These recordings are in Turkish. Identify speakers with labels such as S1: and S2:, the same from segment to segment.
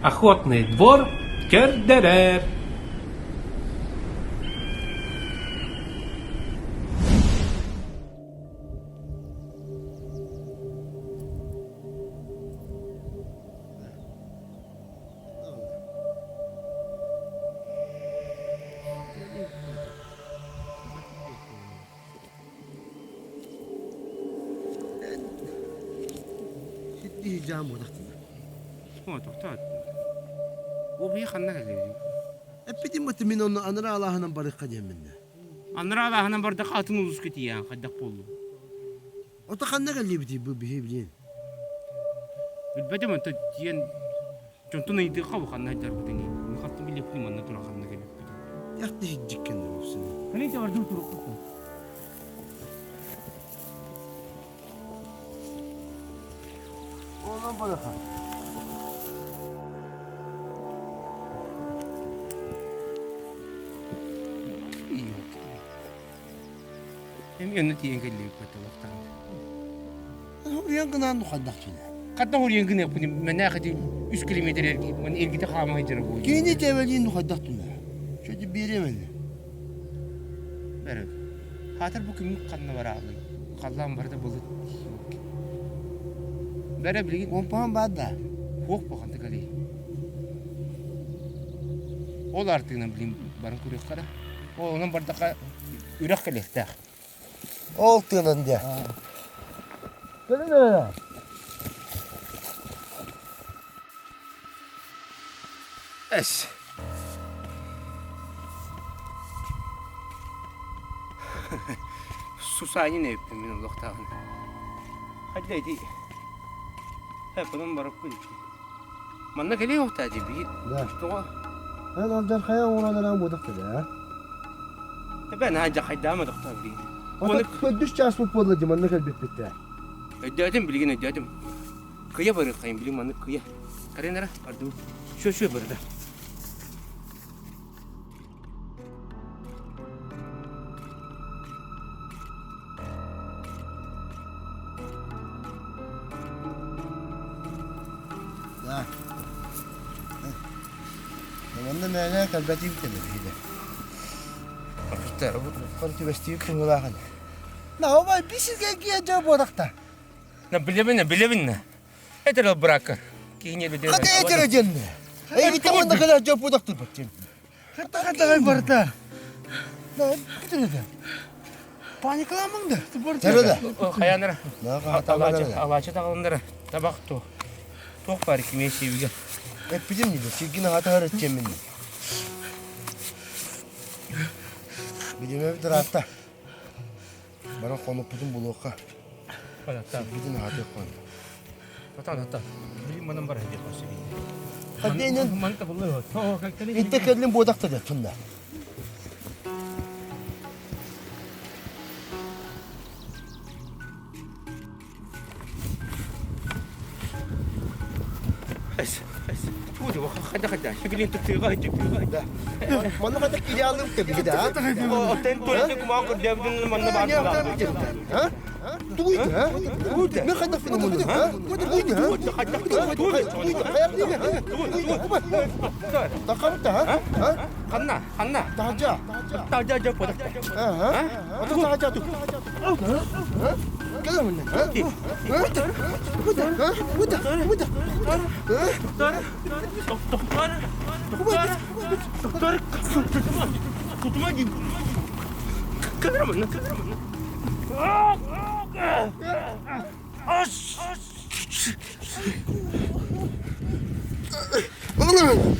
S1: Охотный двор Кердерер.
S2: Diyeceğim o da.
S3: О, тоқтат. Ол бие ханна келеді.
S2: Epidi mutmin onu anıra Allah'ın barıkka yeminle.
S3: Аннара алаһынан барда хатын улус кетия, кадак болду.
S2: O da kanna geldi biti bu bihi bilin.
S3: Билбедем анта тиен жонтон иди кабы ханна айдар бутени. Михатты билеп манна тура ханна келип.
S2: Yaktı hiccikken de olsun.
S3: Кане те бардым туруп.
S2: Oğlan barıkka.
S3: Эми өнө тиен келип бата вактан.
S2: Huriyan kınan nukandak çile.
S3: Катта хурьен гыне пуни менә хати 3 километр мен элгите хамай жара бу.
S2: Kini tevelin nukandak tüne. Şöyle biremen.
S3: Бәрәк. Хатыр бу ким канна барагы. Каллан барда болот. Бәрә билген
S2: Kompan badda.
S3: хук баганда кали. Ол артынан билим барын күрек кара. Ол онан бардака үрәк келехтә.
S2: Oltığının diye. Gelin öyle.
S3: Эс. Сусани не өптім мен ұлықтағын. Хәдді әйді. Әпінің барып көйді. Манна келей оқтады бейді.
S2: Да.
S3: Тұға.
S2: Ben amcan kaya oğlanlara budak dedi ha.
S3: Ben hacı xaydama доқтар бейді.
S2: Ata ködüş ças bu podladı manna kalbet bitti.
S3: Ödədim bilgin ödədim. Kıya barı kayın bilim manna kıya. Karenara ardu. Şu barıda.
S2: Da. Manna mene kalbeti bitti dedi.
S3: After bu.
S2: Korku vestiyi kıngıla kan. Na o bay bir şey gel gel budakta.
S3: Bilebin ne? Eter bırak. Kiyine bir
S2: Hadi etere cennet. Ey bir tamam da kadar gel budakta bakayım. Hadi kay barda. Na gitti dedi. Paniklamang da. Teröde.
S3: Kayanlara.
S2: Na ka
S3: Ağaçı tağılınlara. Tabak to. Tok var ki meşe bir.
S2: Hep bizim gibi. Çirkin hata öğreteceğim beni. Bizim evde rahatta. Bana konu pudum buluğa.
S3: Hatta.
S2: Gidin hata konu.
S3: Hatta. Bilim manam var hadi başlayın.
S2: Hadi inen.
S3: Manita buluyor. To kalktı.
S2: İnte kendin budakta da tunda.
S3: Es. Bu da hadi. Şekilin tutuyor hadi.
S2: Bana kadar kili aldım tabii ki de ha.
S3: O tentoydu kuma kır devdin manna bağlı.
S2: Ha? Duydu ha? Duydu. Ne kadar film oldu ha? Duydu ha? Duydu. Takamta ha? Ha?
S3: Hanna.
S2: Tahaca.
S3: Taca pada.
S2: Ha? Atı tahaca tu. Ha? Gel lan. Ha? Buda.
S3: Doktor. Tutma gibi. Kameraman. As.
S2: Oğlum.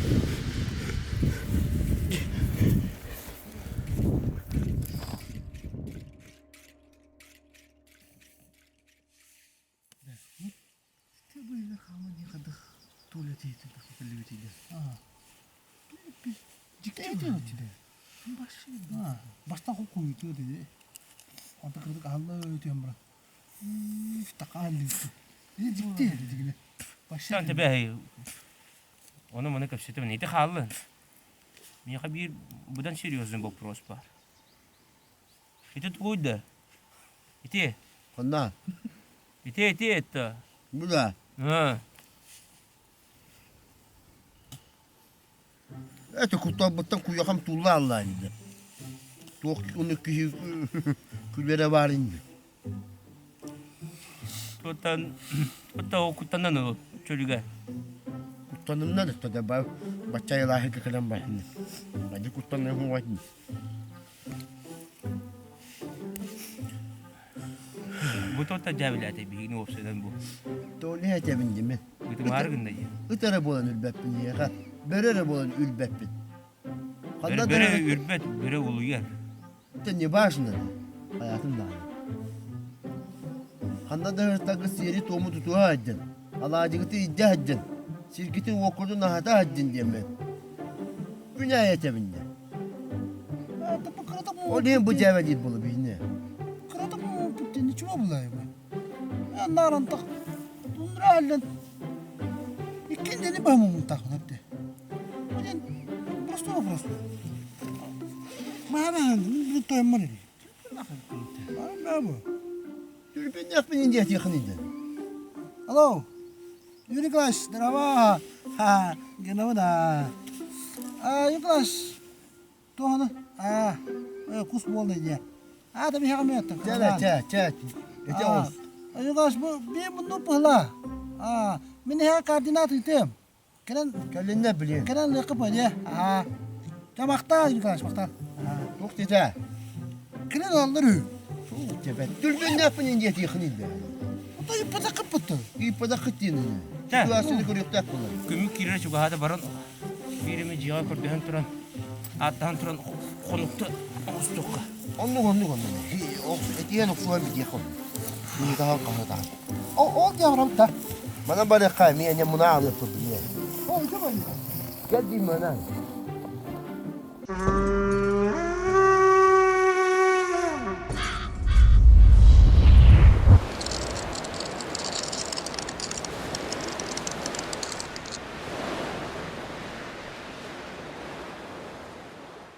S4: Basta ko kuito dedi. Anta kırdık Allah öğretiyorum bana. Takallı. Ne ciddi dedi yine.
S3: Sen de be. Onu bana kapsıtım. Neydi halın? Меня хабир будан серьезный вопрос бар. Это твой да? Ити,
S2: Ondan.
S3: это.
S2: Bu da.
S3: Ha.
S2: Ete kurtabıttan kuyakam tulla Allah'ını. Tok onu kişi küllere var indi.
S3: Tutan o kutandan o çölüge.
S2: Kurtanım ne de tadı bak. Bacaya layık kalan var. Hadi kurtanım var.
S3: Bu tutan cevlete bir ne olsadan bu.
S2: Doğru hete bindi mi?
S3: Bütün argında ya.
S2: Itara bolan ülbeppin ya. Berere bolan ülbeppin.
S3: Bere ürbet, bere uluyor.
S2: Ne başına? Hayatımda. Handa da hırtakı seri tomu tutuğa haddin. Alacıgıtı iddia haddin. Şirketin okurdu nahata haddin diye ben. Günayete bindi.
S4: Tabi kırada mı?
S2: O ne bu cevabı bulu bindi.
S4: Kırada mı? Bitti. Ne çuva bulayım ben? Ya naran tak. Bunları halden. İkinci ne ben mumum takın hepti. Ben prosto. Mahana bir toyum var idi. Ne bu?
S2: Ülbenin yakbinin diye yakınıydı.
S4: Hello. Uniclass, drama. Ha, genau da. Uniclass. Tuh na. Kus bol ne? Tabii hemen yaptım.
S2: Çat. Ete olsun.
S4: Uniclass bu bir bunu pahla. Mini ha koordinat item.
S2: Kendin ne bileyim.
S4: Kenen lekip aja. Makta Uniclass makta.
S2: Çok güzel.
S4: Kenen alır.
S2: Çok güzel. Ülbenin yakbinin diye yakınıydı.
S4: O da ipada kapattı.
S2: İpada kıttığını.
S3: Çat.
S2: Situasını görüp tak bunlar.
S3: Gümük kirer çuga hada baran. Birimi ciğa kurduhan turan. Attan turan konukta ostukka.
S2: Onu. O etiyen okuyan bir yakın. Bir daha kahradan.
S4: O yavrum da.
S2: Bana böyle kaymayı ne buna alıp biliyor.
S4: O tamam.
S2: Gel diyeyim bana.